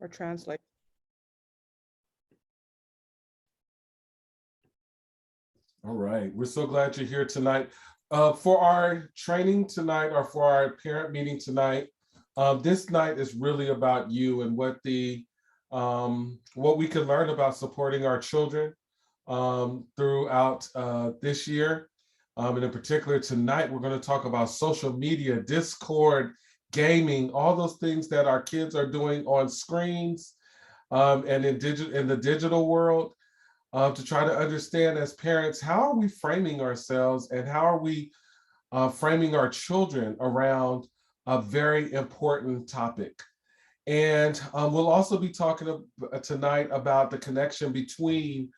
or translate. All right, we're so glad you're here tonight. For our training tonight, or for our parent meeting tonight, this night is really about you and what we can learn about supporting our children throughout this year. And in particular tonight, we're going to talk about social media, Discord, gaming, all those things that our kids are doing on screens and in the digital world. To try to understand as parents, how are we framing ourselves and how are we framing our children around a very important topic. And we'll also be talking tonight about the connection between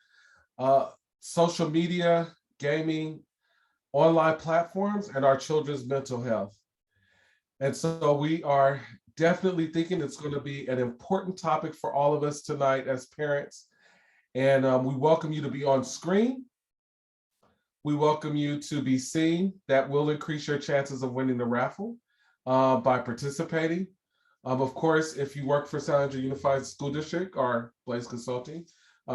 social media, gaming, online platforms, and our children's mental health. And so we are definitely thinking it's going to be an important topic for all of us tonight as parents. And we welcome you to be on screen. We welcome you to be seen. That will increase your chances of winning the raffle by participating. Of course, if you work for San Andreas Unified School District or Blaze Consulting,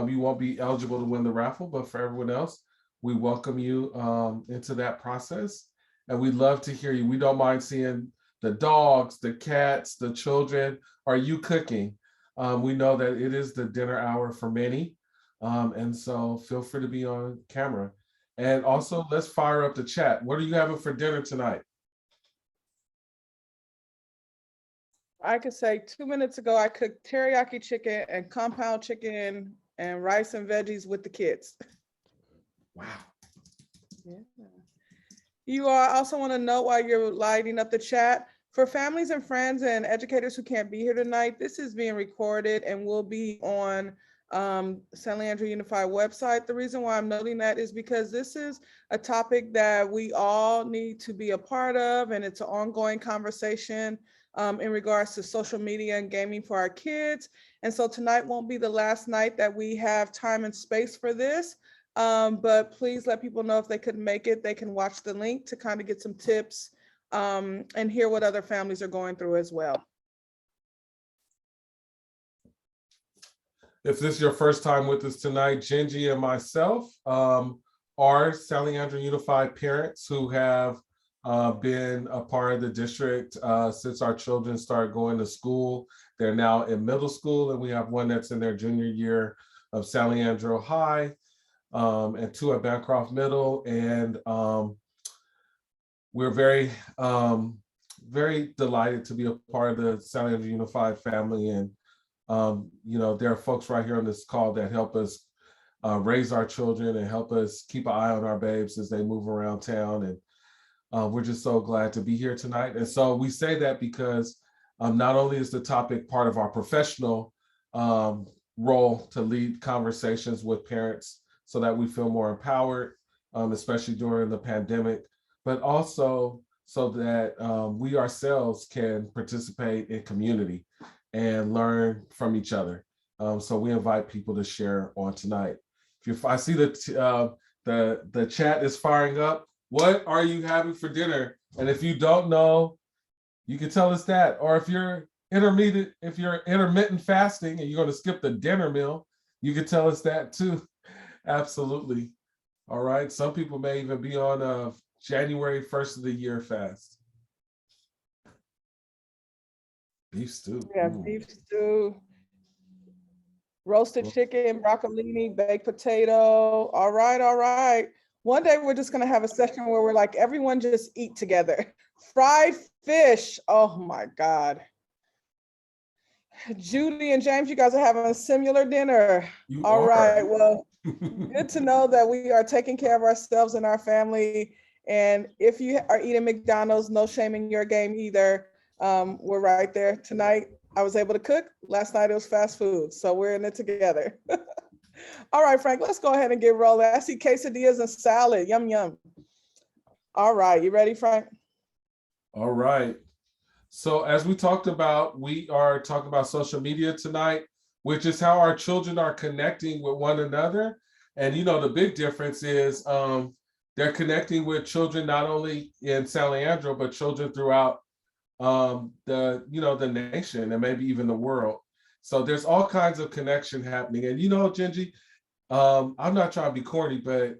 you won't be eligible to win the raffle, but for everyone else, we welcome you into that process. And we'd love to hear you. We don't mind seeing the dogs, the cats, the children. Are you cooking? We know that it is the dinner hour for many. And so feel free to be on camera. And also, let's fire up the chat. What are you having for dinner tonight? I could say 2 minutes ago, I cooked teriyaki chicken and compound chicken and rice and veggies with the kids. Wow. Yeah. You also want to note while you're lighting up the chat, for families and friends and educators who can't be here tonight, this is being recorded and will be on San Leandro Unified website. The reason why I'm noting that is because this is a topic that we all need to be a part of, and it's an ongoing conversation in regards to social media and gaming for our kids. And so tonight won't be the last night that we have time and space for this, but please let people know if they couldn't make it, they can watch the link to kind of get some tips and hear what other families are going through as well. If this is your first time with us tonight, Gingy and myself are San Leandro Unified parents who have been a part of the district since our children started going to school. They're now in middle school, and we have one that's in their junior year of San Leandro High and two at Bancroft Middle. And we're very, very delighted to be a part of the San Leandro Unified family. And you know, there are folks right here on this call that help us raise our children and help us keep an eye on our babes as they move around town. And we're just so glad to be here tonight. And so we say that because not only is the topic part of our professional role to lead conversations with parents so that we feel more empowered, especially during the pandemic, but also so that we ourselves can participate in community and learn from each other. So we invite people to share on tonight. If I see that the chat is firing up, what are you having for dinner? And if you don't know, you can tell us that. Or if you're intermittent fasting and you're going to skip the dinner meal, you can tell us that too. Absolutely. All right. Some people may even be on a January 1st of the year fast. Beef stew. Yeah, beef stew, roasted chicken, broccolini, baked potato. All right, all right. One day we're just gonna have a session where we're like, everyone just eat together. Fried fish. Oh my God. Judy and James, you guys are having a similar dinner. All right, well, good to know that we are taking care of ourselves and our family. And if you are eating McDonald's, no shame in your game either. We're right there tonight. I was able to cook. Last night it was fast food. So we're in it together. All right, Frank, let's go ahead and get rolling. I see quesadillas and salad. Yum, yum. All right, you ready, Frank? All right. So as we talked about, we are talking about social media tonight, which is how our children are connecting with one another. And, you know, the big difference is they're connecting with children not only in San Leandro, but children throughout the nation and maybe even the world. So there's all kinds of connection happening. And you know, Gingy, I'm not trying to be corny, but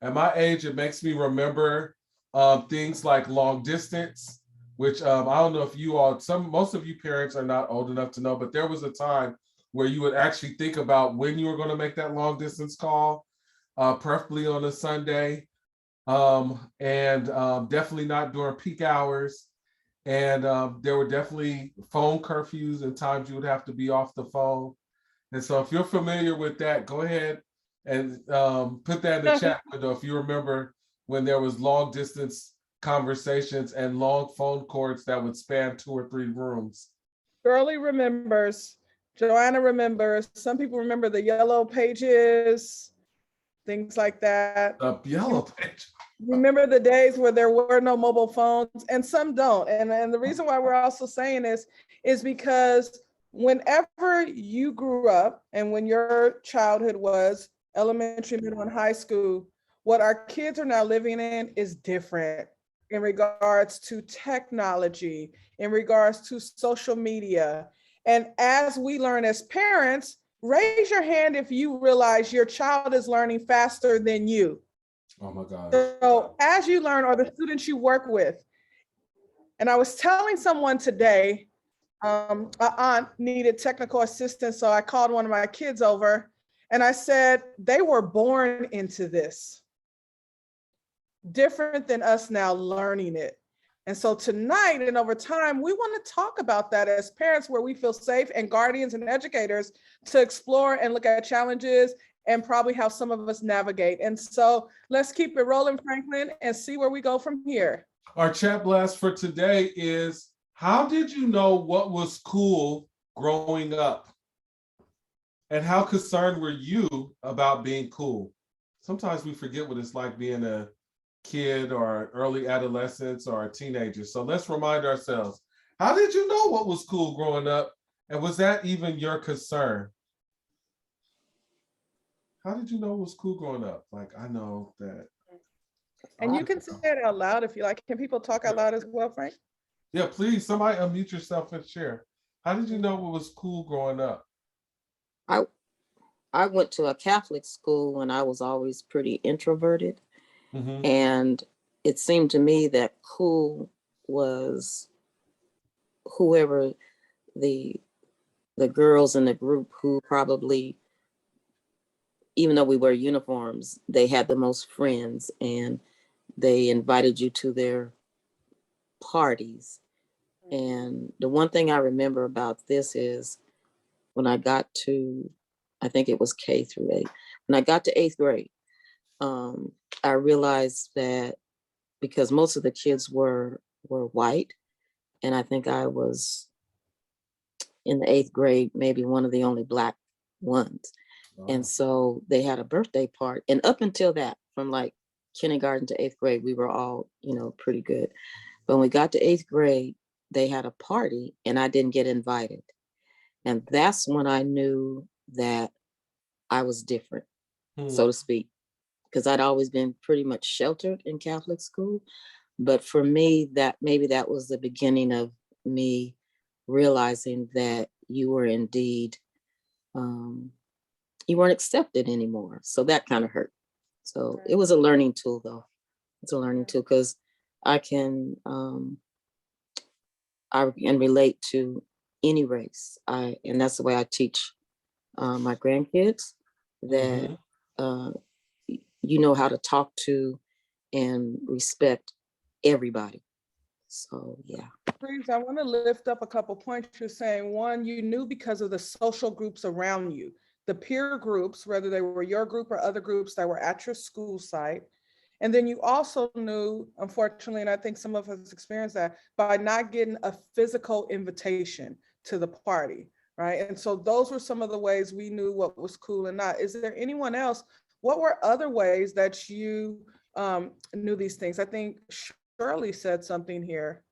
at my age, it makes me remember things like long distance, which I don't know if you all, most of you parents are not old enough to know, but there was a time where you would actually think about when you were going to make that long distance call, preferably on a Sunday, and definitely not during peak hours. And there were definitely phone curfews and times you would have to be off the phone. And so if you're familiar with that, go ahead and put that in the chat window if you remember when there was long distance conversations and long phone cords that would span 2 or 3 rooms. Shirley remembers, Joanna remembers, some people remember the yellow pages, things like that. The yellow page. Remember the days where there were no mobile phones, and some don't. And the reason why we're also saying this is because whenever you grew up and when your childhood was elementary, middle, and high school, what our kids are now living in is different in regards to technology, in regards to social media. And as we learn as parents, raise your hand if you realize your child is learning faster than you. Oh my God. So as you learn, or the students you work with, and I was telling someone today, an aunt needed technical assistance, so I called one of my kids over and I said, they were born into this, different than us now learning it. And so tonight and over time, we want to talk about that as parents, where we feel safe, and guardians and educators to explore and look at challenges and probably how some of us navigate. And so let's keep it rolling, Franklin, and see where we go from here. Our chat blast for today is, how did you know what was cool growing up? And how concerned were you about being cool? Sometimes we forget what it's like being a kid or early adolescence or a teenager. So let's remind ourselves, how did you know what was cool growing up? And was that even your concern? How did you know it was cool growing up? Like, I know that. And you can say it out loud if you like. Can people talk out loud as well, Frank? Yeah, please, somebody unmute yourself and share. How did you know what was cool growing up? I went to a Catholic school and I was always pretty introverted. Mm-hmm. And it seemed to me that cool was whoever the girls in the group who probably, even though we wear uniforms, they had the most friends and they invited you to their parties. And the one thing I remember about this is when I got to, I think it was K through 8. When I got to 8th grade, I realized that because most of the kids were white, and I think I was in the 8th grade, maybe one of the only Black ones. Wow. And so they had a birthday party. And up until that, from like kindergarten to 8th grade, we were all, pretty good. But when we got to 8th grade, they had a party and I didn't get invited. And that's when I knew that I was different, so to speak, because I'd always been pretty much sheltered in Catholic school. But for me, that was the beginning of me realizing that you were indeed, you weren't accepted anymore. So that kind of hurt. So it was a learning tool, though. It's a learning tool because I can relate to any race. And that's the way I teach my grandkids, that you know how to talk to and respect everybody. So yeah. Please, I want to lift up a couple points you're saying. One, you knew because of the social groups around you, the peer groups, whether they were your group or other groups that were at your school site. And then you also knew, unfortunately, and I think some of us experienced that, by not getting a physical invitation to the party, right? And so those were some of the ways we knew what was cool and not. Is there anyone else? What were other ways that you knew these things? I think Shirley said something here.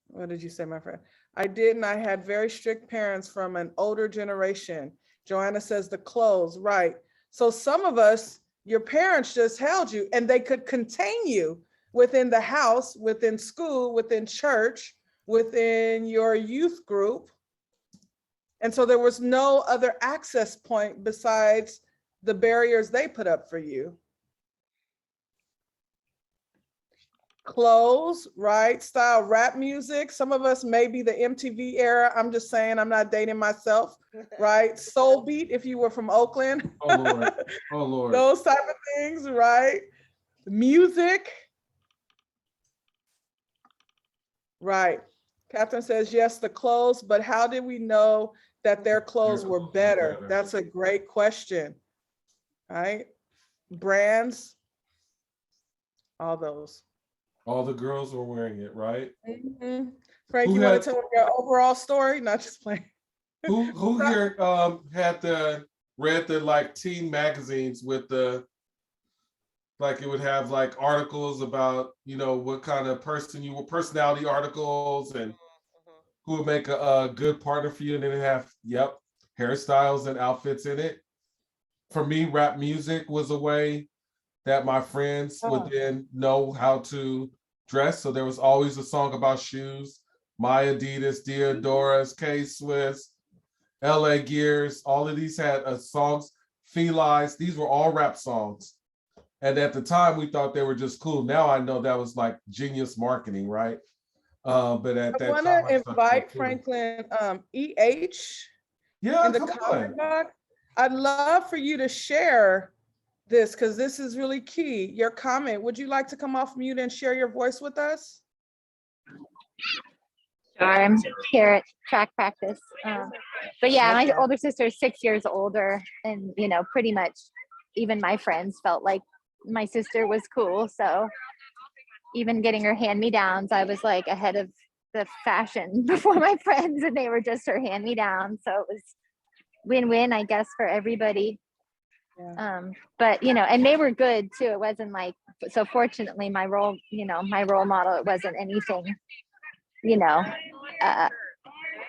What did you say, my friend? I didn't. I had very strict parents from an older generation. Joanna says the clothes, right. So some of us, your parents just held you and they could contain you within the house, within school, within church, within your youth group. And so there was no other access point besides the barriers they put up for you. Clothes, right? Style, rap music. Some of us may be the MTV era. I'm just saying, I'm not dating myself, right? Soul beat, if you were from Oakland. Oh Lord, oh Lord. Those type of things, right? Music. Right. Catherine says, yes, the clothes, but how did we know that their clothes were better? That's a great question, right? Brands, all those. All the girls were wearing it, right? Mhm. Frank, Who you want had- to tell me your overall story? Not just playing. Who here had read the like teen magazines with the, like it would have like articles about, you know, what kind of person you were, personality articles, and who would make a good partner for you, and then it have, yep, hairstyles and outfits in it. For me, rap music was a way that my friends would then know how to dress. So there was always a song about shoes. My Adidas, Diodoras, K-Swiss, LA Gears, all of these had songs. Felines, these were all rap songs. And at the time, we thought they were just cool. Now I know that was like genius marketing, right? But at I that want time, to I thought they were invite cool. Franklin EH Yeah, in the come comment on. box. I'd love for you to share this because this is really key. Your comment. Would you like to come off mute and share your voice with us? Sure, I'm here at track practice. But yeah, my Okay. older sister is 6 years older, and you know, pretty much even my friends felt like my sister was cool. So even getting her hand-me-downs, I was like ahead of the fashion before my friends, and they were just her hand-me-downs. So it was win-win, I guess, for everybody. Yeah. But you know, and they were good too. It wasn't like, so fortunately my role model, it wasn't anything, you know,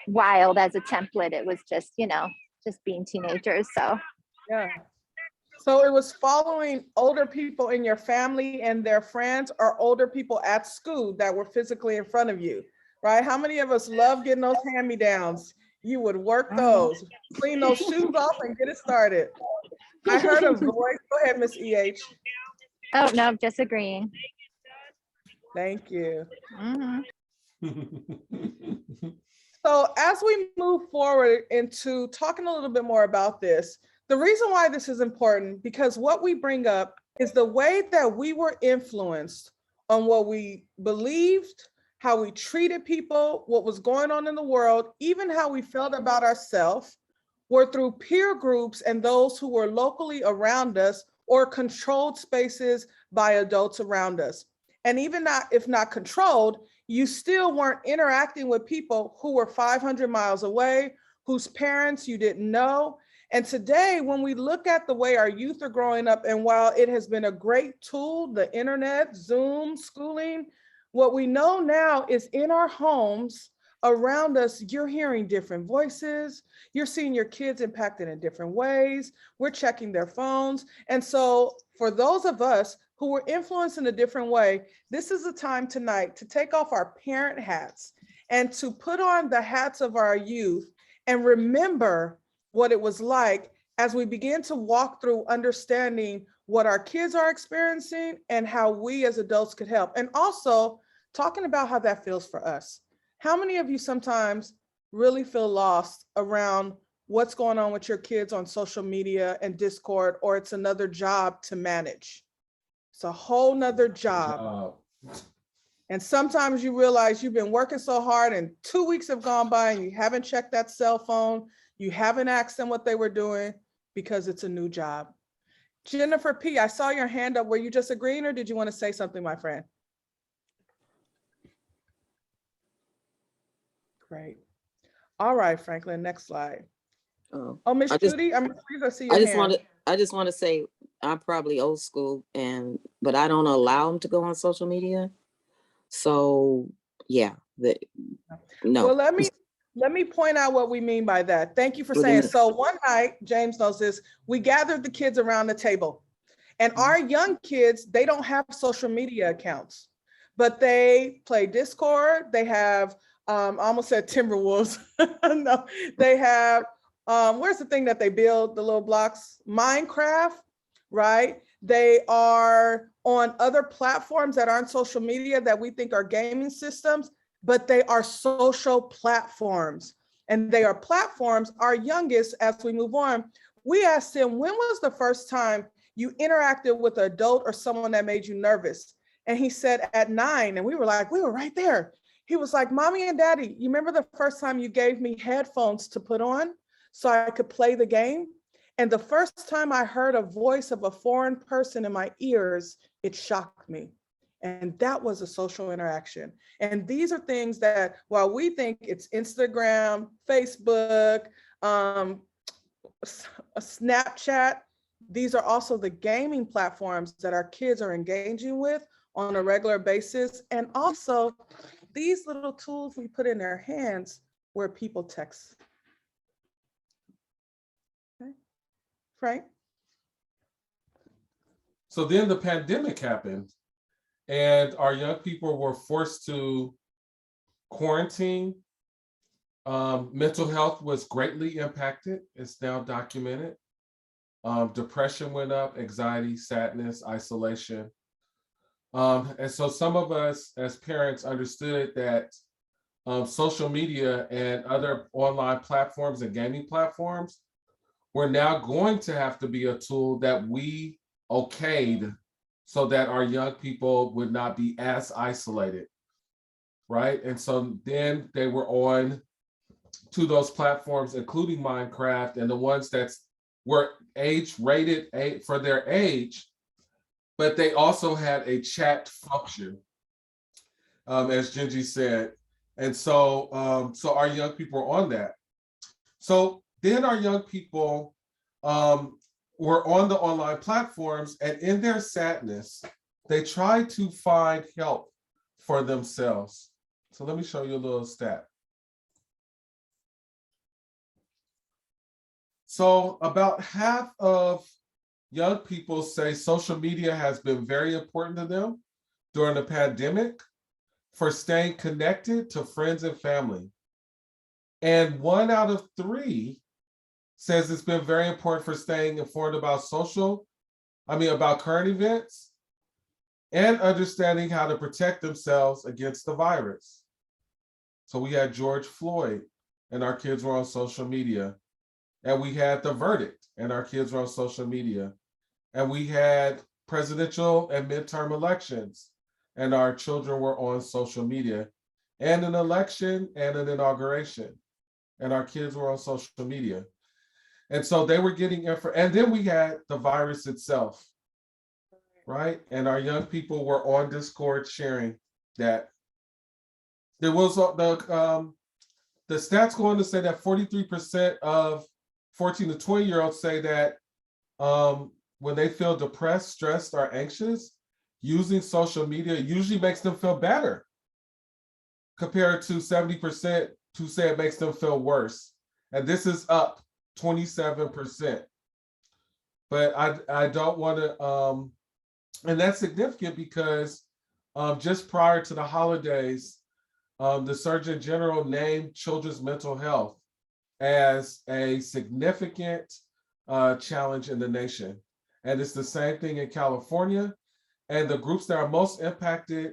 wild as a template. It was just, you know, just being teenagers. So Yeah. So it was following older people in your family and their friends, or older people at school that were physically in front of you, right? How many of us love getting those hand-me-downs? You would work those, clean those shoes off and get it started. I heard a voice. Go ahead, Miss EH. oh no, just agreeing. Thank you. Mhm. So as we move forward into talking a little bit more about this, the reason why this is important, because what we bring up is the way that we were influenced on what we believed, how we treated people, what was going on in the world, even how we felt about ourselves, were through peer groups and those who were locally around us, or controlled spaces by adults around us. And even not, if not controlled, you still weren't interacting with people who were 500 miles away, whose parents you didn't know. And today, when we look at the way our youth are growing up, and while it has been a great tool, the internet, Zoom, schooling, what we know now is in our homes around us, you're hearing different voices, you're seeing your kids impacted in different ways, we're checking their phones. And so for those of us who were influenced in a different way, this is the time tonight to take off our parent hats and to put on the hats of our youth and remember what it was like as we begin to walk through understanding what our kids are experiencing and how we as adults could help. And also talking about how that feels for us. How many of you sometimes really feel lost around what's going on with your kids on social media and Discord, or it's another job to manage? It's a whole nother job. And sometimes you realize you've been working so hard and 2 weeks have gone by and you haven't checked that cell phone. You haven't asked them what they were doing because it's a new job. Jennifer P., I saw your hand up. Were you just agreeing, or did you want to say something, my friend? Great. All right, Franklin, next slide. Oh, Miss Judy, I'm pleased I see your hand. I just want to say I'm probably old school, but I don't allow them to go on social media. So yeah, no. Well, let me point out what we mean by that. Thank you for saying. So one night, James knows this, we gathered the kids around the table, and our young kids, they don't have social media accounts. but they play Discord. They have, I almost said Timberwolves. No, they have, where's the thing that they build, the little blocks? Minecraft, right? They are on other platforms that aren't social media that we think are gaming systems, but they are social platforms. And they are platforms. Our youngest, as we move on, we asked him, when was the first time you interacted with an adult or someone that made you nervous? And he said at 9, and we were like, we were right there. He was like, Mommy and Daddy, you remember the first time you gave me headphones to put on so I could play the game? And the first time I heard a voice of a foreign person in my ears, it shocked me. And that was a social interaction. And these are things that, while we think it's Instagram, Facebook, Snapchat, these are also the gaming platforms that our kids are engaging with on a regular basis. And also these little tools we put in their hands where people text. Okay. Frank? So then the pandemic happened and our young people were forced to quarantine. Mental health was greatly impacted. It's now documented. Depression went up, anxiety, sadness, isolation. And so some of us as parents understood that social media and other online platforms and gaming platforms were now going to have to be a tool that we okayed so that our young people would not be as isolated, right? And so then they were on to those platforms, including Minecraft, and the ones that were age rated for their age, but they also had a chat function, as Gingy said. And so, so our young people are on that. So then our young people were on the online platforms, and in their sadness, they tried to find help for themselves. So let me show you a little stat. So about half of young people say social media has been very important to them during the pandemic for staying connected to friends and family. And 1 out of 3 says it's been very important for staying informed about about current events and understanding how to protect themselves against the virus. So we had George Floyd and our kids were on social media. And we had the verdict and our kids were on social media. And we had presidential and midterm elections and our children were on social media, and an election and an inauguration and our kids were on social media. And so they were getting info. And then we had the virus itself, right? And our young people were on Discord sharing that. There was the stats go on to say that 43% of 14 to 20-year-olds say that when they feel depressed, stressed, or anxious, using social media usually makes them feel better, compared to 70% who say it makes them feel worse. And this is up 27%. But I don't want to, and that's significant because just prior to the holidays, the Surgeon General named children's mental health as a significant challenge in the nation. And it's the same thing in California. And the groups that are most impacted,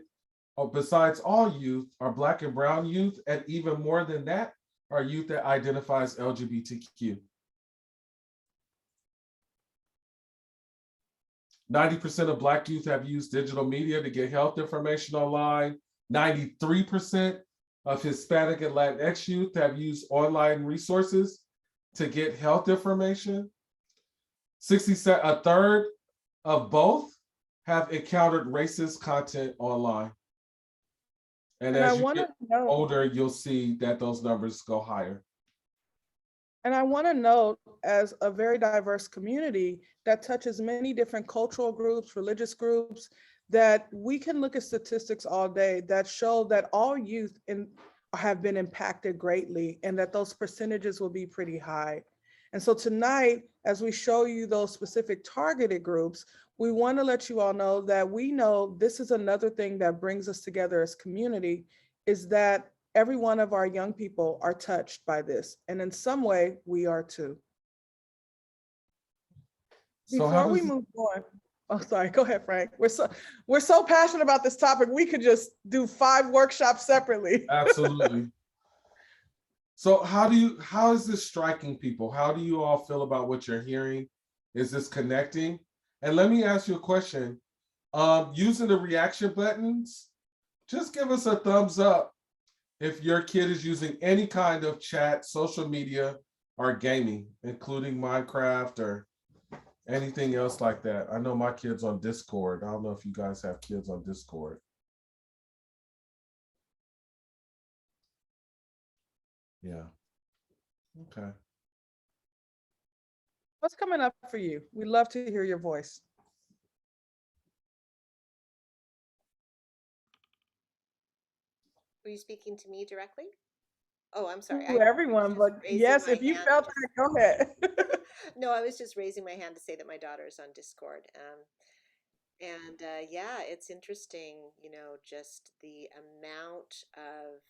besides all youth, are Black and Brown youth. And even more than that, are youth that identifies LGBTQ. 90% of Black youth have used digital media to get health information online. 93% of Hispanic and Latinx youth have used online resources to get health information. A third of both have encountered racist content online. And as you get older, you'll see that those numbers go higher. And I want to note, as a very diverse community that touches many different cultural groups, religious groups, that we can look at statistics all day that show that all youth have been impacted greatly and that those percentages will be pretty high. And so tonight, as we show you those specific targeted groups, we want to let you all know that we know this is another thing that brings us together as community, is that every one of our young people are touched by this. And in some way, we are too. So how Before we does, move on, oh, sorry, go ahead, Frank. We're so passionate about this topic, we could just do 5 workshops separately. absolutely. So how is this striking people? How do you all feel about what you're hearing? Is this connecting? And let me ask you a question. Using the reaction buttons, just give us a thumbs up if your kid is using any kind of chat, social media, or gaming, including Minecraft or anything else like that. I know my kids on Discord. I don't know if you guys have kids on Discord. Yeah. Okay. What's coming up for you? We'd love to hear your voice. Were you speaking to me directly? Oh, I'm sorry. To everyone, but raising yes, my if you hand felt just- that, go ahead. No, I was just raising my hand to say that my daughter is on Discord. Yeah, it's interesting, you know, just the amount of,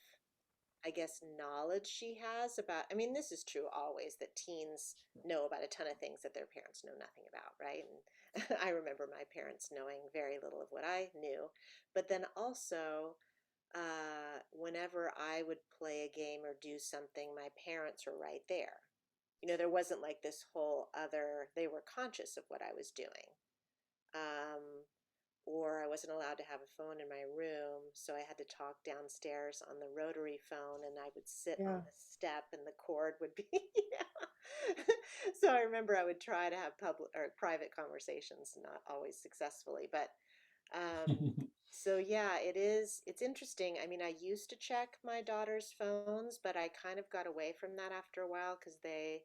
I guess, knowledge she has about, I mean, this is true always, that teens know about a ton of things that their parents know nothing about, right? And I remember my parents knowing very little of what I knew, but then also, whenever I would play a game or do something, my parents were right there. You know, there wasn't like this whole other, they were conscious of what I was doing. Um, or I wasn't allowed to have a phone in my room, so I had to talk downstairs on the rotary phone, and I would sit Yeah. on the step, and the cord would be. Yeah. So I remember I would try to have public or private conversations, not always successfully, but so yeah, it's interesting. I mean, I used to check my daughter's phones, but I kind of got away from that after a while because they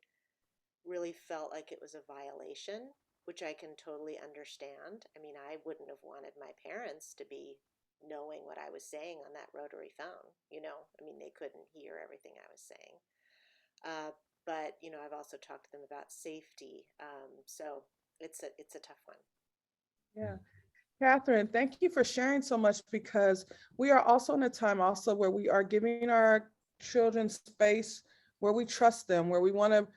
really felt like it was a violation, which I can totally understand. I mean, I wouldn't have wanted my parents to be knowing what I was saying on that rotary phone, you know. I mean, they couldn't hear everything I was saying. But, you know, I've also talked to them about safety. So it's a tough one. Yeah. Catherine, thank you for sharing so much, because we are also in a time also where we are giving our children space, where we trust them, where we want to,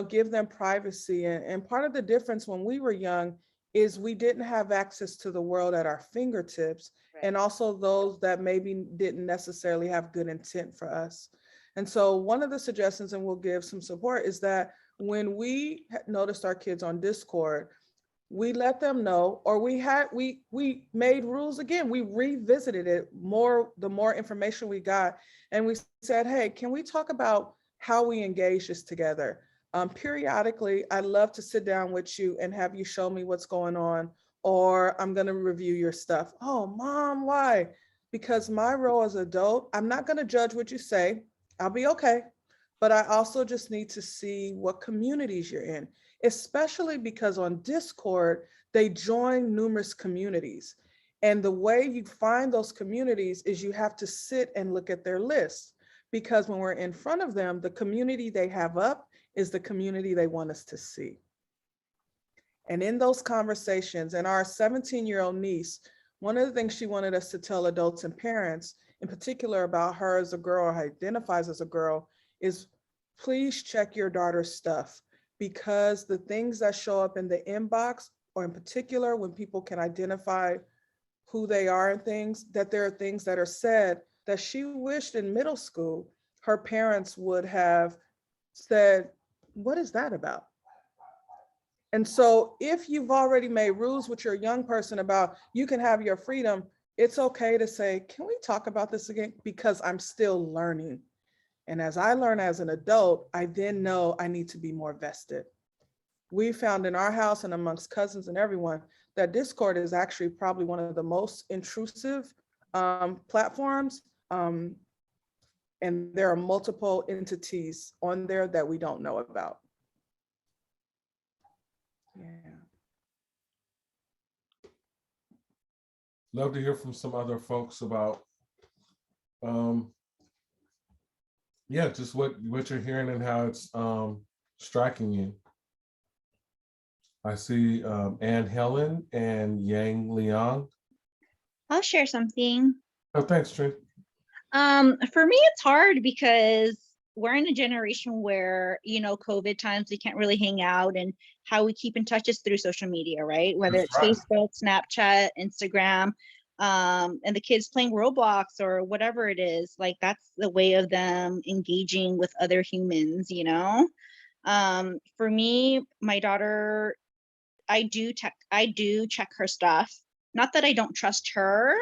give them privacy. And part of the difference when we were young is we didn't have access to the world at our fingertips, Right. and also those that maybe didn't necessarily have good intent for us. And so one of the suggestions, and we'll give some support, is that when we noticed our kids on Discord, we let them know, or we made rules again. We revisited it more, the more information we got, and we said, hey, can we talk about how we engage this together? Periodically, I'd love to sit down with you and have you show me what's going on, or I'm going to review your stuff. Oh, mom, why? Because my role as adult, I'm not going to judge what you say. I'll be okay. But I also just need to see what communities you're in, especially because on Discord, they join numerous communities. And the way you find those communities is you have to sit and look at their list, because when we're in front of them, the community they have up is the community they want us to see. And in those conversations, and our 17-year-old niece, one of the things she wanted us to tell adults and parents, in particular about her as a girl, or identifies as a girl, is please check your daughter's stuff, because the things that show up in the inbox, or in particular when people can identify who they are and things, that there are things that are said that she wished in middle school her parents would have said, what is that about? And so if you've already made rules with your young person about you can have your freedom, it's okay to say, can we talk about this again? Because I'm still learning. And as I learn as an adult, I then know I need to be more vested. We found in our house and amongst cousins and everyone that Discord is actually probably one of the most intrusive platforms. And there are multiple entities on there that we don't know about. Yeah. Love to hear from some other folks about, yeah, just what you're hearing and how it's striking you. I see Ann Helen and Yang Liang. I'll share something. Oh, thanks, Trinh. For me, it's hard because we're in a generation where, COVID times, we can't really hang out, and how we keep in touch is through social media, right? Whether That's it's right. Facebook, Snapchat, Instagram, and the kids playing Roblox or whatever it is, like that's the way of them engaging with other humans, For me, my daughter, I do check her stuff. Not that I don't trust her,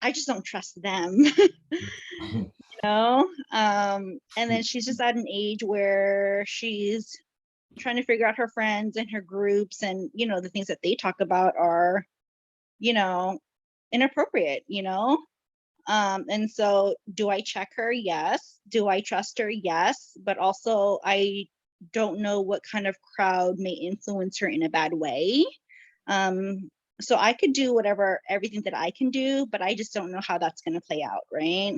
I just don't trust them. And then she's just at an age where she's trying to figure out her friends and her groups, and the things that they talk about are inappropriate. And so do I check her? Yes. Do I trust her? Yes. But also I don't know what kind of crowd may influence her in a bad way. So I could do everything that I can do, but I just don't know how that's going to play out, right?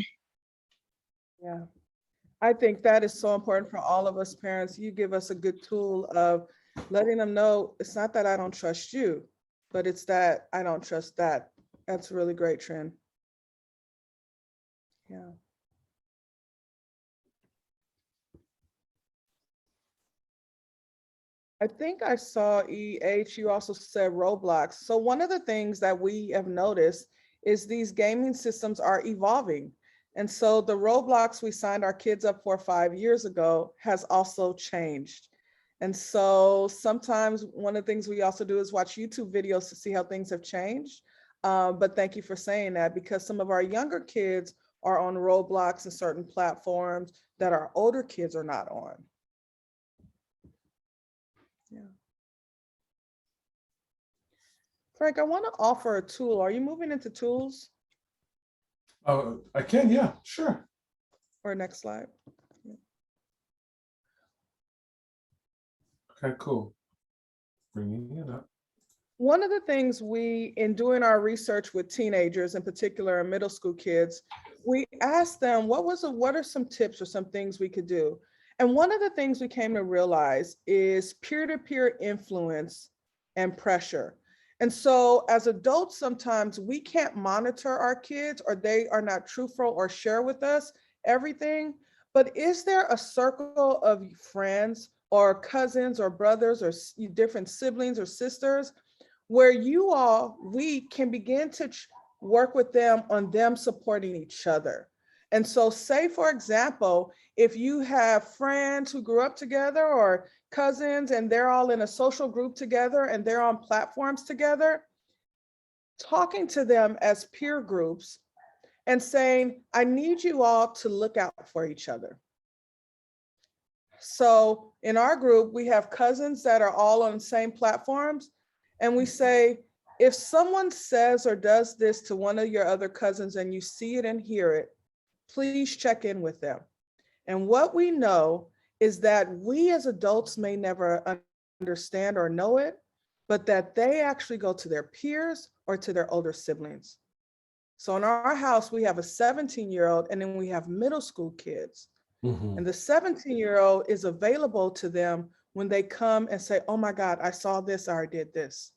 Yeah. I think that is so important for all of us parents. You give us a good tool of letting them know it's not that I don't trust you, but it's that I don't trust that. That's really great, Trin. Yeah. I think I saw EH, you also said Roblox. So one of the things that we have noticed is these gaming systems are evolving. And so the Roblox we signed our kids up for 5 years ago has also changed. And so sometimes one of the things we also do is watch YouTube videos to see how things have changed. But thank you for saying that, because some of our younger kids are on Roblox and certain platforms that our older kids are not on. Yeah. Frank, I want to offer a tool. Are you moving into tools? Oh, I can, yeah, sure. Or next slide. Yeah. Okay, cool. Bringing it up. One of the things in doing our research with teenagers, in particular and middle school kids, we asked them what are some tips or some things we could do? And one of the things we came to realize is peer-to-peer influence and pressure. And so as adults, sometimes we can't monitor our kids, or they are not truthful or share with us everything. But is there a circle of friends or cousins or brothers or different siblings or sisters where we can begin to work with them on them supporting each other? And so say, for example, if you have friends who grew up together or cousins and they're all in a social group together and they're on platforms together, talking to them as peer groups and saying, I need you all to look out for each other. So in our group, we have cousins that are all on the same platforms. And we say, if someone says or does this to one of your other cousins and you see it and hear it, please check in with them. And what we know is that we as adults may never understand or know it, but that they actually go to their peers or to their older siblings. So in our house, we have a 17-year-old and then we have middle school kids. And the 17-year-old is available to them when they come and say, oh my God, I saw this or I did this.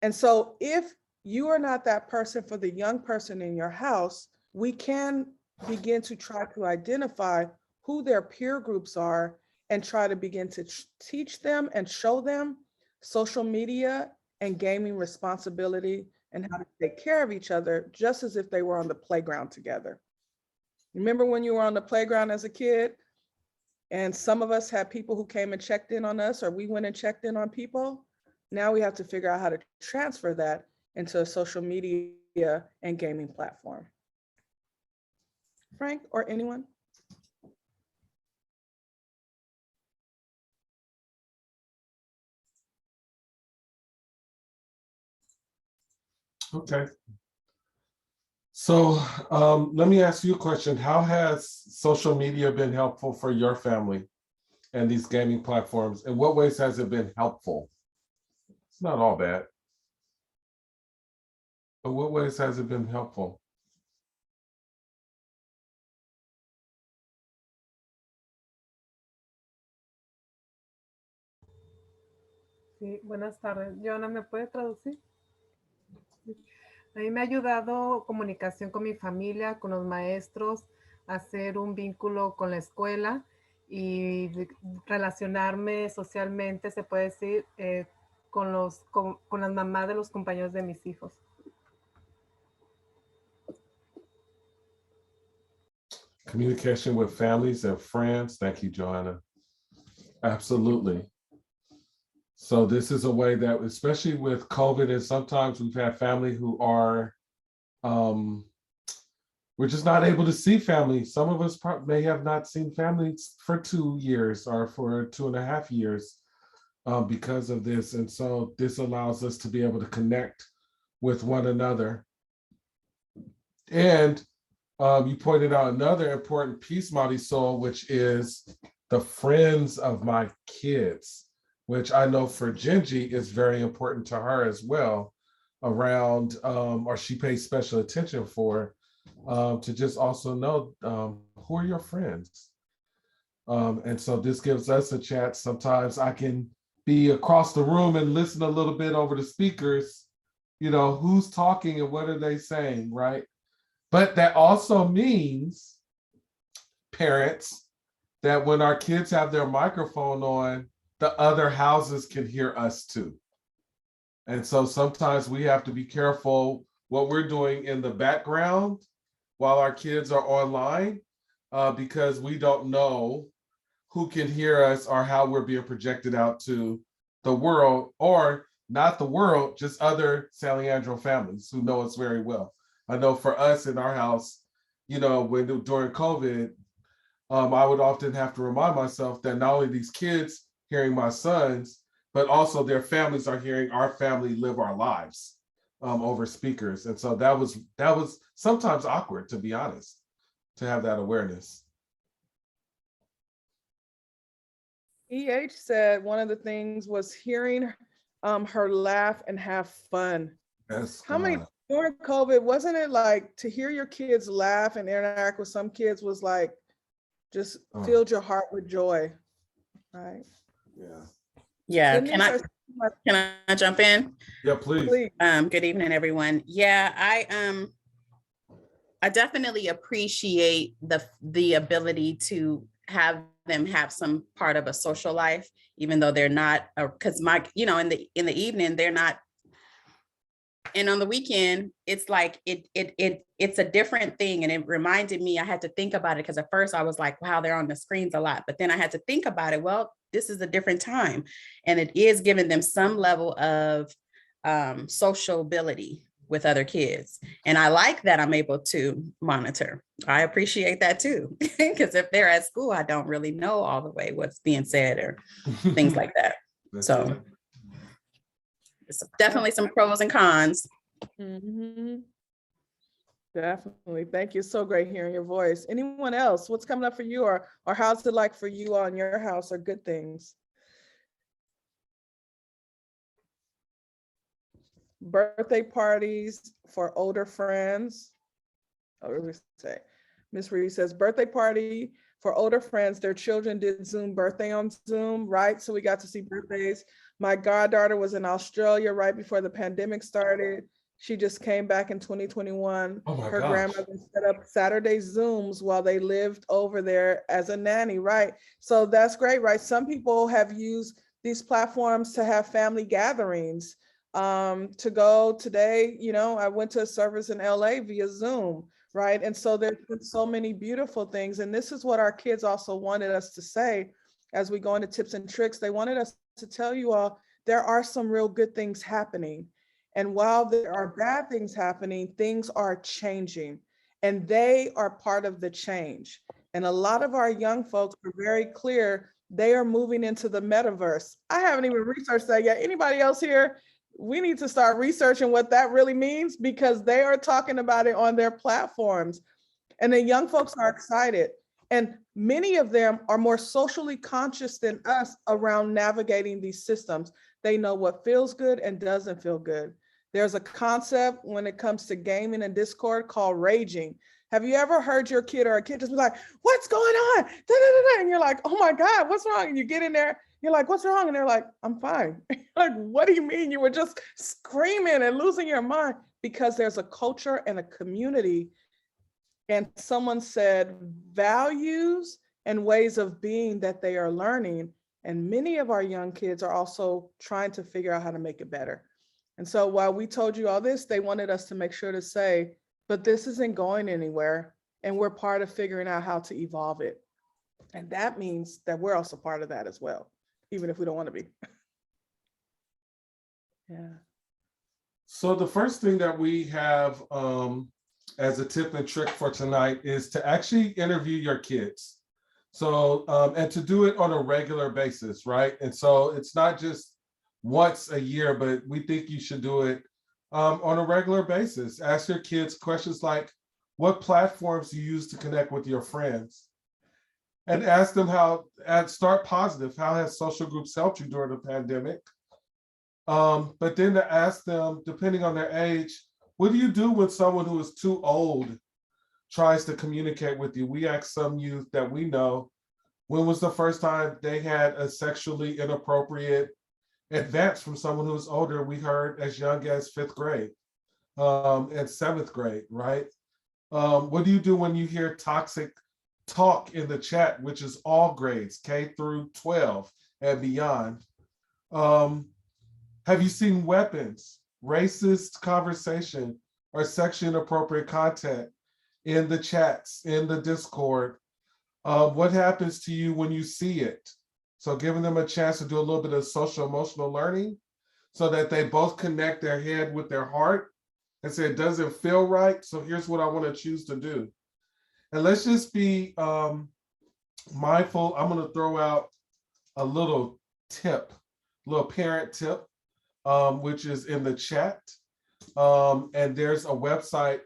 And so if you are not that person for the young person in your house, we can begin to try to identify who their peer groups are and try to begin to teach them and show them social media and gaming responsibility and how to take care of each other, just as if they were on the playground together. Remember when you were on the playground as a kid and some of us had people who came and checked in on us, or we went and checked in on people? Now we have to figure out how to transfer that into a social media and gaming platform. Frank or anyone? Okay. So let me ask you a question. How has social media been helpful for your family and these gaming platforms? In what ways has it been helpful? It's not all bad. But what ways has it been helpful? Sí, buenas tardes. Joana, ¿me puede traducir? A mí me ha ayudado comunicación con mi familia, con los maestros, hacer un vínculo con la escuela y relacionarme socialmente, se puede decir, con las mamás de los compañeros de mis hijos. Communication with families and friends. Thank you, Joanna. Absolutely. So this is a way that, especially with COVID, and sometimes we've had family who are, we're just not able to see family. Some of us may have not seen families for 2 years or for 2.5 years because of this. And so this allows us to be able to connect with one another. And you pointed out another important piece, Marisol, which is the friends of my kids, which I know for Gingy is very important to her as well, around, or she pays special attention for, to just also know who are your friends. And so this gives us a chance. Sometimes I can be across the room and listen a little bit over the speakers, you know, who's talking and what are they saying, right? But that also means, parents, that when our kids have their microphone on, the other houses can hear us too. And so sometimes we have to be careful what we're doing in the background while our kids are online, because we don't know who can hear us or how we're being projected out to the world, or not the world, just other San Leandro families who know us very well. I know for us in our house, you know, during COVID, I would often have to remind myself that not only these kids hearing my sons, but also their families are hearing our family live our lives over speakers. And so that was sometimes awkward, to be honest, to have that awareness. EH said one of the things was hearing her laugh and have fun. Yes. How many, during COVID, wasn't it like to hear your kids laugh and interact with some kids was like, just filled your heart with joy, right? Yeah. Yeah, Denise, can I jump in? Yeah, please. Good evening, everyone. Yeah, I definitely appreciate the ability to have them have some part of a social life, even though they're not, because my, you know, in the evening they're not, and on the weekend it's like it's a different thing. And it reminded me, I had to think about it, because at first I was like, wow, they're on the screens a lot, but then I had to think about it. Well, this is a different time, and it is giving them some level of sociability with other kids. And I like that I'm able to monitor. I appreciate that too, because if they're at school, I don't really know all the way what's being said or things like that. So it's definitely some pros and cons. Mm-hmm. Definitely. Thank you. So great hearing your voice. Anyone else? What's coming up for you, or how's it like for you on your house, or good things? Birthday parties for older friends. Oh, what did we say? Miss Reed says birthday party for older friends. Their children did Zoom birthday on Zoom, right? So we got to see birthdays. My goddaughter was in Australia right before the pandemic started. She just came back in 2021. Oh my Her gosh. grandmother set up Saturday Zooms while they lived over there as a nanny, right? So that's great, right? Some people have used these platforms to have family gatherings. To go today, you know, I went to a service in LA via Zoom, right? And so there's been so many beautiful things. And this is what our kids also wanted us to say as we go into tips and tricks. They wanted us to tell you all, there are some real good things happening. And while there are bad things happening, things are changing, and they are part of the change. And a lot of our young folks are very clear, they are moving into the metaverse. I haven't even researched that yet. Anybody else here? We need to start researching what that really means, because they are talking about it on their platforms. And the young folks are excited. And many of them are more socially conscious than us around navigating these systems. They know what feels good and doesn't feel good. There's a concept when it comes to gaming and Discord called raging. Have you ever heard your kid or a kid just be like, what's going on? Da, da, da, da. And you're like, oh my God, what's wrong? And you get in there You're like, what's wrong? And they're like, I'm fine. Like, what do you mean? You were just screaming and losing your mind? Because there's a culture and a community. And someone said values and ways of being that they are learning. And many of our young kids are also trying to figure out how to make it better. And so while we told you all this, they wanted us to make sure to say, but this isn't going anywhere. And we're part of figuring out how to evolve it. And that means that we're also part of that as well, even if we don't want to be. Yeah. So the first thing that we have as a tip and trick for tonight is to actually interview your kids. So, and to do it on a regular basis, right? And so it's not just once a year, but we think you should do it on a regular basis. Ask your kids questions like, what platforms do you use to connect with your friends? And ask them how, and start positive. How has social groups helped you during the pandemic? But then to ask them, depending on their age, what do you do when someone who is too old tries to communicate with you? We ask some youth that we know, when was the first time they had a sexually inappropriate advance from someone who's older? We heard as young as 5th grade and 7th grade, right? What do you do when you hear toxic talk in the chat, which is all grades, K through 12 and beyond? Have you seen weapons, racist conversation, or sexually inappropriate content in the chats, in the Discord? What happens to you when you see it? So giving them a chance to do a little bit of social emotional learning so that they both connect their head with their heart and say, it doesn't feel right, so here's what I want to choose to do. And let's just be mindful. I'm going to throw out a little tip, little parent tip, which is in the chat. And there's a website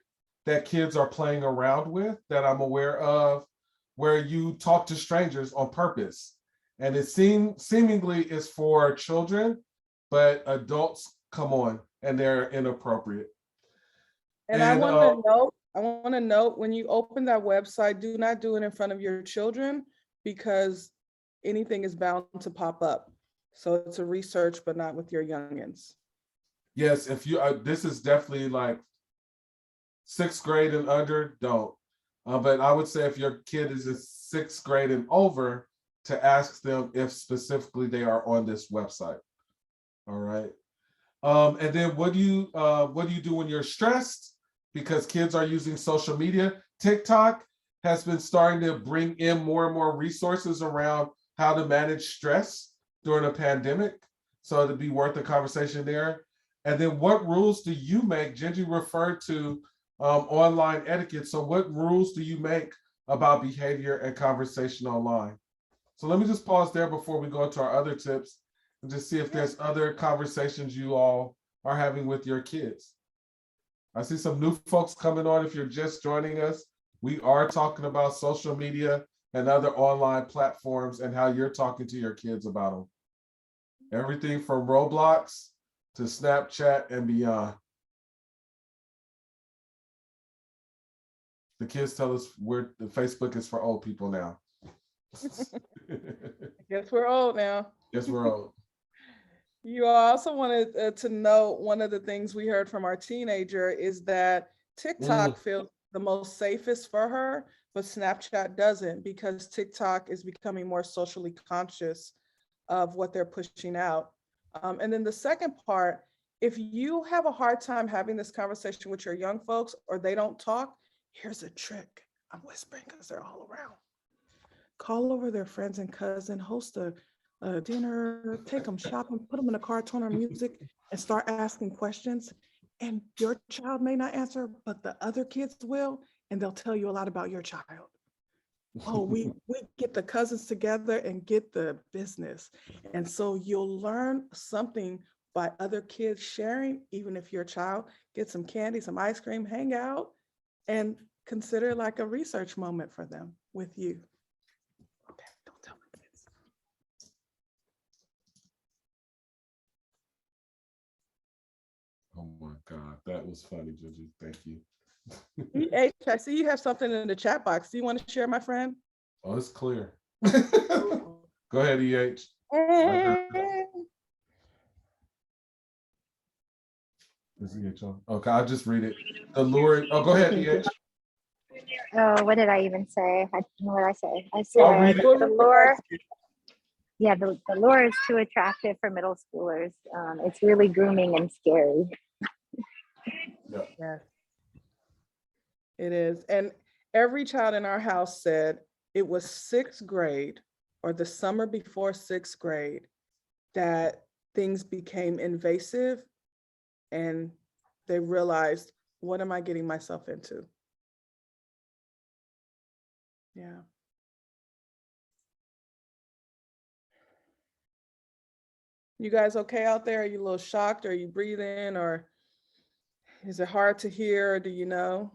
that kids are playing around with that I'm aware of, where you talk to strangers on purpose. And it seemingly is for children, but adults come on and they're inappropriate. And I want to note, when you open that website, do not do it in front of your children, because anything is bound to pop up. So it's a research, but not with your youngins. Yes, if you, this is definitely like 6th grade and under, don't. But I would say if your kid is in 6th grade and over, to ask them if specifically they are on this website. All right. And then what do you do when you're stressed? Because kids are using social media. TikTok has been starting to bring in more and more resources around how to manage stress during a pandemic. So it'd be worth a conversation there. And then what rules do you make? Gingy referred to online etiquette. So what rules do you make about behavior and conversation online? So let me just pause there before we go into our other tips and just see if there's other conversations you all are having with your kids. I see some new folks coming on. If you're just joining us, we are talking about social media and other online platforms and how you're talking to your kids about them. Everything from Roblox to Snapchat and beyond. The kids tell us the Facebook is for old people now. Guess we're old now. Yes, we're old. You also wanted to note, one of the things we heard from our teenager is that TikTok feels the most safest for her, but Snapchat doesn't, because TikTok is becoming more socially conscious of what they're pushing out. And then the second part, if you have a hard time having this conversation with your young folks or they don't talk, here's a trick. I'm whispering because they're all around. Call over their friends and cousin, host a dinner, take them shopping, put them in a car, turn on music, and start asking questions. And your child may not answer, but the other kids will, and they'll tell you a lot about your child. Oh, we get the cousins together and get the business. And so you'll learn something by other kids sharing, even if your child gets some candy, some ice cream, hang out, and consider it like a research moment for them with you. Okay, don't tell my kids. Oh my God, that was funny, Gigi. Thank you. EH, I see you have something in the chat box. Do you want to share, my friend? Oh, it's clear. Go ahead, EH. Is EH on? Okay, I'll just read it. The Lord. Oh, go ahead, EH. Oh, what did I even say? What did I say? I I'll read said it. the lure. Yeah, the lure is too attractive for middle schoolers. It's really grooming and scary. Yes, it is. And every child in our house said it was sixth grade or the summer before sixth grade that things became invasive and they realized, what am I getting myself into? Yeah. You guys okay out there? Are you a little shocked? Are you breathing, or is it hard to hear? Or do you know?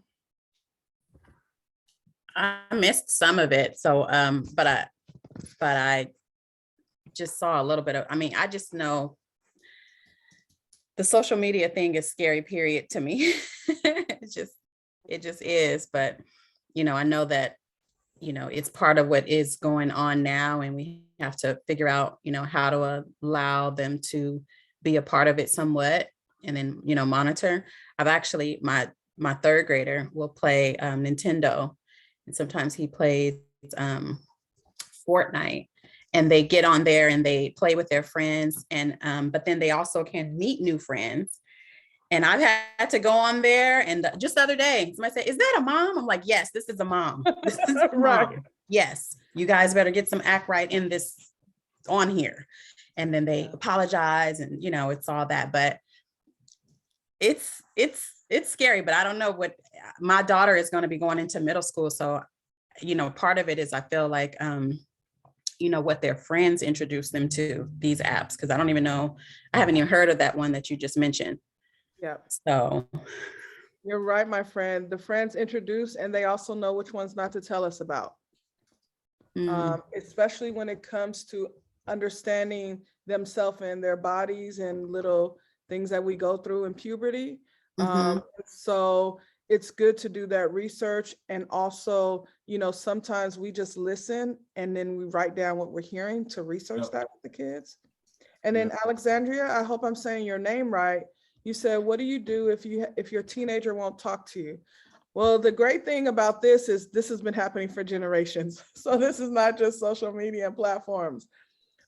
I missed some of it. So, but I just saw a little bit of, I mean, I just know the social media thing is scary, period, to me. It just is. But, you know, I know that, you know, it's part of what is going on now, and we have to figure out, you know, how to allow them to be a part of it somewhat, and then, you know, monitor. I've actually, my third grader will play Nintendo, and sometimes he plays Fortnite, and they get on there and they play with their friends, and but then they also can meet new friends. And I've had to go on there, and just the other day, somebody said, "Is that a mom?" I'm like, "Yes, this is a mom. This is a Right. mom. Yes, you guys better get some act right in this on here." And then they apologize, and you know, it's all that. But it's scary. But I don't know what my daughter is going to be going into middle school, so you know, part of it is I feel like you know, what their friends introduce them to these apps, because I don't even know, I haven't even heard of that one that you just mentioned. Yeah. So You're right, my friend. The friends introduce, and they also know which ones not to tell us about. Especially when it comes to understanding themselves and their bodies and little things that we go through in puberty. So it's good to do that research. And also, you know, sometimes we just listen and then we write down what we're hearing to research that with the kids. And then Alexandria, I hope I'm saying your name right. You said, what do you do if your teenager won't talk to you? Well, the great thing about this is this has been happening for generations. So this is not just social media and platforms.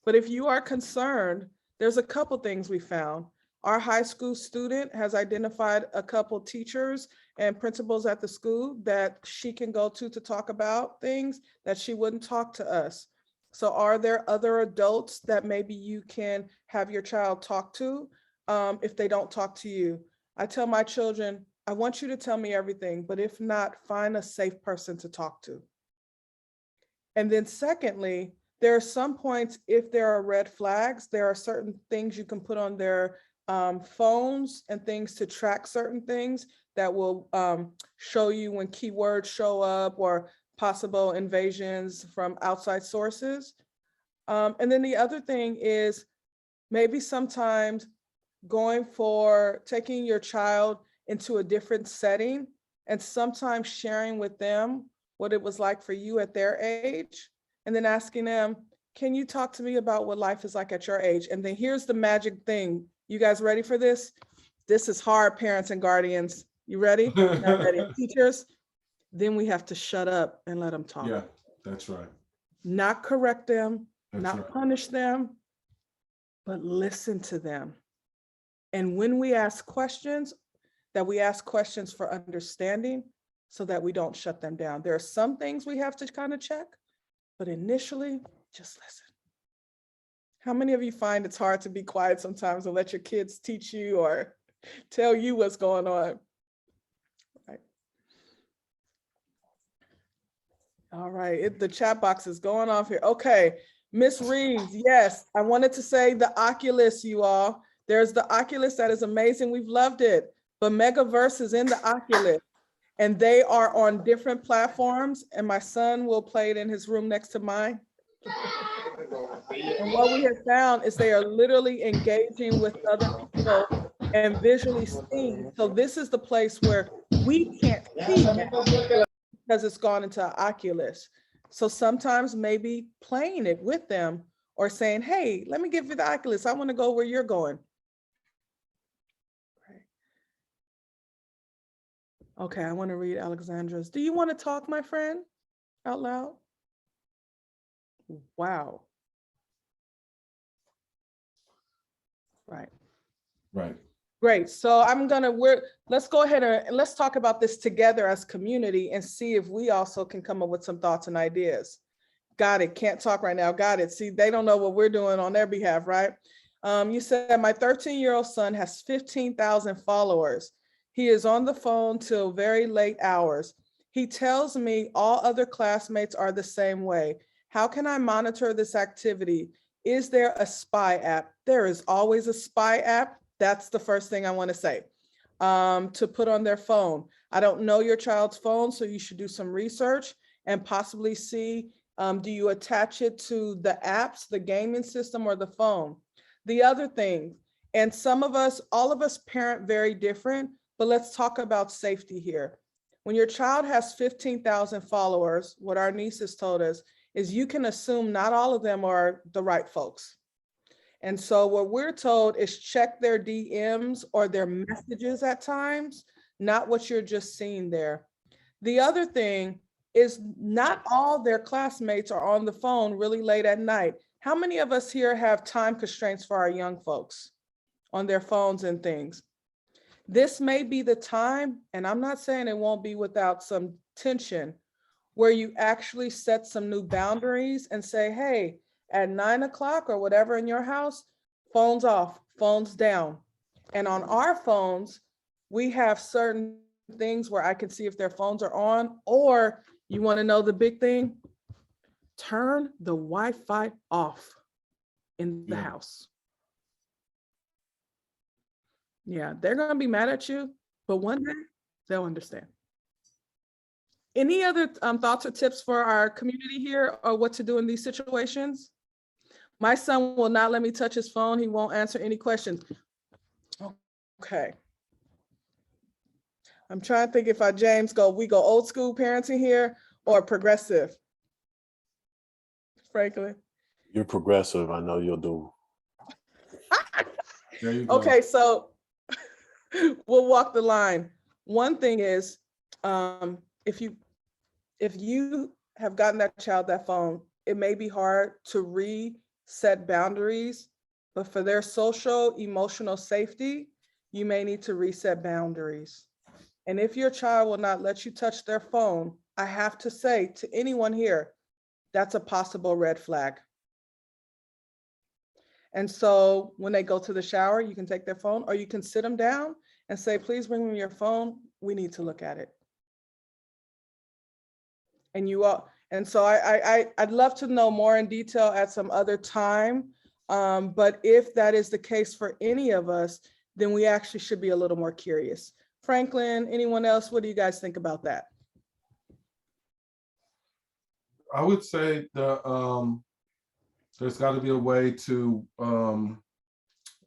But if you are concerned, there's a couple things we found. Our high school student has identified a couple teachers and principals at the school that she can go to talk about things that she wouldn't talk to us. So are there other adults that maybe you can have your child talk to if they don't talk to you? I tell my children, I want you to tell me everything, but if not, find a safe person to talk to. And then secondly, there are some points, if there are red flags, there are certain things you can put on their phones and things to track certain things that will show you when keywords show up or possible invasions from outside sources. And then the other thing is maybe sometimes taking your child into a different setting and sometimes sharing with them what it was like for you at their age, and then asking them, can you talk to me about what life is like at your age? And then here's the magic thing. You guys ready for this? This is hard, parents and guardians. You ready? Not ready. Teachers, then we have to shut up and let them talk. Yeah, that's right. Not correct them, That's not right. punish them, but listen to them. And when we ask questions, that we ask questions for understanding so that we don't shut them down. There are some things we have to kind of check, but initially, just listen. How many of you find it's hard to be quiet sometimes and let your kids teach you or tell you what's going on? Right. All right, the chat box is going off here. Okay, Miss Reeves, yes, I wanted to say the Oculus, you all. There's the Oculus that is amazing. We've loved it. But Megaverse is in the Oculus, and they are on different platforms. And my son will play it in his room next to mine. And what we have found is they are literally engaging with other people and visually seeing. So this is the place where we can't see because it's gone into Oculus. So sometimes maybe playing it with them or saying, hey, let me give you the Oculus. I want to go where you're going. Okay, I want to read Alexandra's. Do you want to talk, my friend, out loud? Wow. Right. Right. Great. So let's go ahead and let's talk about this together as community and see if we also can come up with some thoughts and ideas. Got it. Can't talk right now. Got it. See, they don't know what we're doing on their behalf, right? You said my 13-year-old son has 15,000 followers. He is on the phone till very late hours. He tells me all other classmates are the same way. How can I monitor this activity? Is there a spy app? There is always a spy app. That's the first thing I want to say. To put on their phone. I don't know your child's phone, so you should do some research and possibly see, do you attach it to the apps, the gaming system, or the phone? The other thing, and all of us parent very different, but let's talk about safety here. When your child has 15,000 followers, what our nieces told us is you can assume not all of them are the right folks. And so what we're told is check their DMs or their messages at times, not what you're just seeing there. The other thing is not all their classmates are on the phone really late at night. How many of us here have time constraints for our young folks on their phones and things? This may be the time, and I'm not saying it won't be without some tension, where you actually set some new boundaries and say, hey, at 9 o'clock or whatever in your house, phones off, phones down. And on our phones, we have certain things where I can see if their phones are on, or you want to know the big thing? Turn the Wi-Fi off in the house. Yeah, they're going to be mad at you, but one day they'll understand. Any other thoughts or tips for our community here or what to do in these situations? My son will not let me touch his phone. He won't answer any questions. Okay. I'm trying to think if we go old school parenting here or progressive. Franklin. You're progressive. I know you'll do. There you go. Okay, so we'll walk the line. One thing is, if you have gotten that child that phone, it may be hard to reset boundaries, but for their social, emotional safety, you may need to reset boundaries. And if your child will not let you touch their phone, I have to say to anyone here, that's a possible red flag. And so when they go to the shower, you can take their phone, or you can sit them down and say, please bring me your phone. We need to look at it. And so I'd love to know more in detail at some other time. But if that is the case for any of us, then we actually should be a little more curious. Franklin, anyone else? What do you guys think about that? I would say there's got to be a way to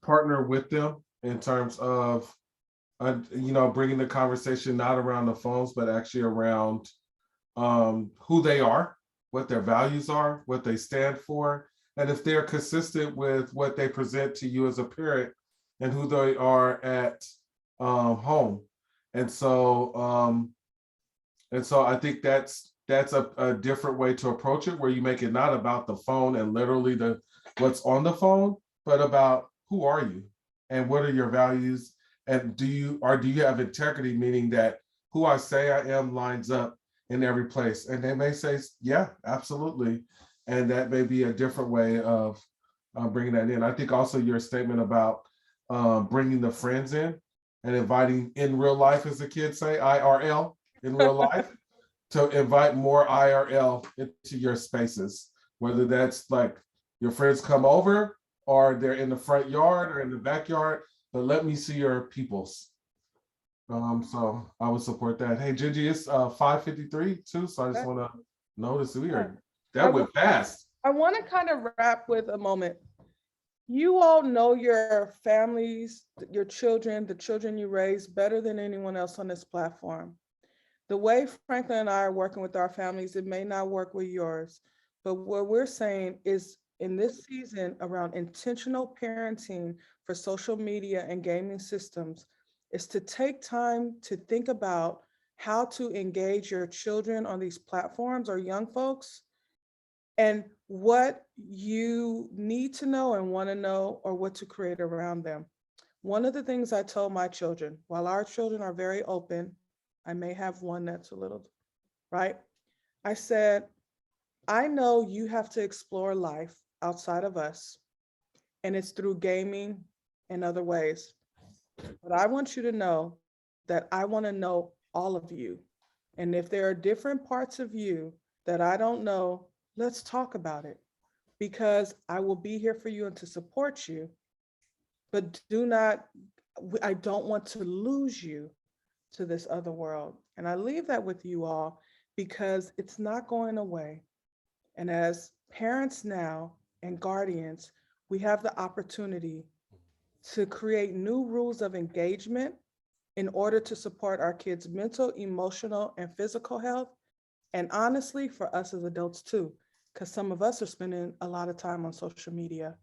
partner with them in terms of, bringing the conversation not around the phones, but actually around who they are, what their values are, what they stand for, and if they're consistent with what they present to you as a parent and who they are at home. And so I think that's a different way to approach it, where you make it not about the phone and literally what's on the phone, but about who are you and what are your values, and do you have integrity, meaning that who I say I am lines up in every place. And they may say, yeah, absolutely. And that may be a different way of bringing that in. I think also your statement about bringing the friends in and inviting in real life, as the kids say, IRL, in real life, to invite more IRL into your spaces, whether that's like your friends come over or they're in the front yard or in the backyard, but let me see your peoples. So I would support that. Hey, Gigi, it's 5:53 too, so I just want to notice that went fast. I want to kind of wrap with a moment. You all know your families, your children, the children you raise better than anyone else on this platform. The way Franklin and I are working with our families, it may not work with yours, but what we're saying is in this season around intentional parenting for social media and gaming systems is to take time to think about how to engage your children on these platforms or young folks and what you need to know and want to know or what to create around them. One of the things I told my children, while our children are very open, I may have one that's a little, right? I said, I know you have to explore life outside of us, and it's through gaming and other ways. But I want you to know that I want to know all of you. And if there are different parts of you that I don't know, let's talk about it, because I will be here for you and to support you. But I don't want to lose you to this other world. And I leave that with you all because it's not going away. And as parents now and guardians, we have the opportunity to create new rules of engagement in order to support our kids' mental, emotional, and physical health. And honestly, for us as adults too, because some of us are spending a lot of time on social media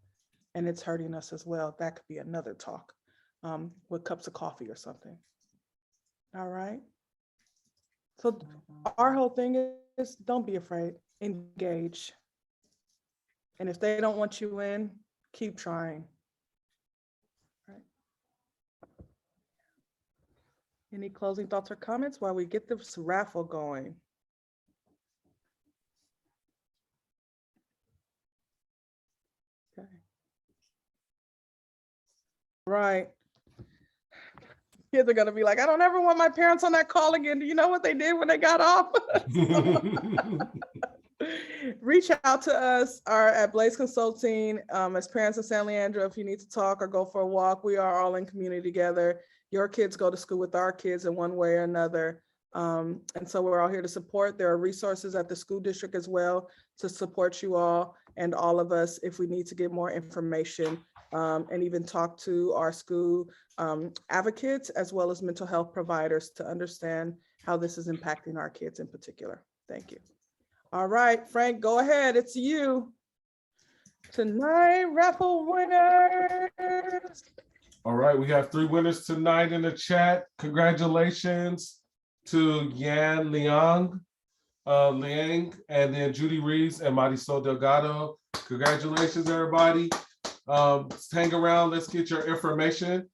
and it's hurting us as well. That could be another talk with cups of coffee or something. All right. So our whole thing is don't be afraid, engage. And if they don't want you in, keep trying. Right. Any closing thoughts or comments while we get this raffle going? Okay. Right. Kids are gonna be like, I don't ever want my parents on that call again. Do you know what they did when they got off? Reach out to us at Blaze Consulting as parents in San Leandro if you need to talk or go for a walk. We are all in community together. Your kids go to school with our kids in one way or another. And so we're all here to support. There are resources at the school district as well to support you all and all of us if we need to get more information and even talk to our school advocates as well as mental health providers to understand how this is impacting our kids in particular. Thank you. All right, Frank, go ahead. It's you. Tonight, raffle winners. All right, we have 3 winners tonight in the chat. Congratulations to Yan Liang, and then Judy Reeves and Marisol Delgado. Congratulations, everybody. Hang around, let's get your information.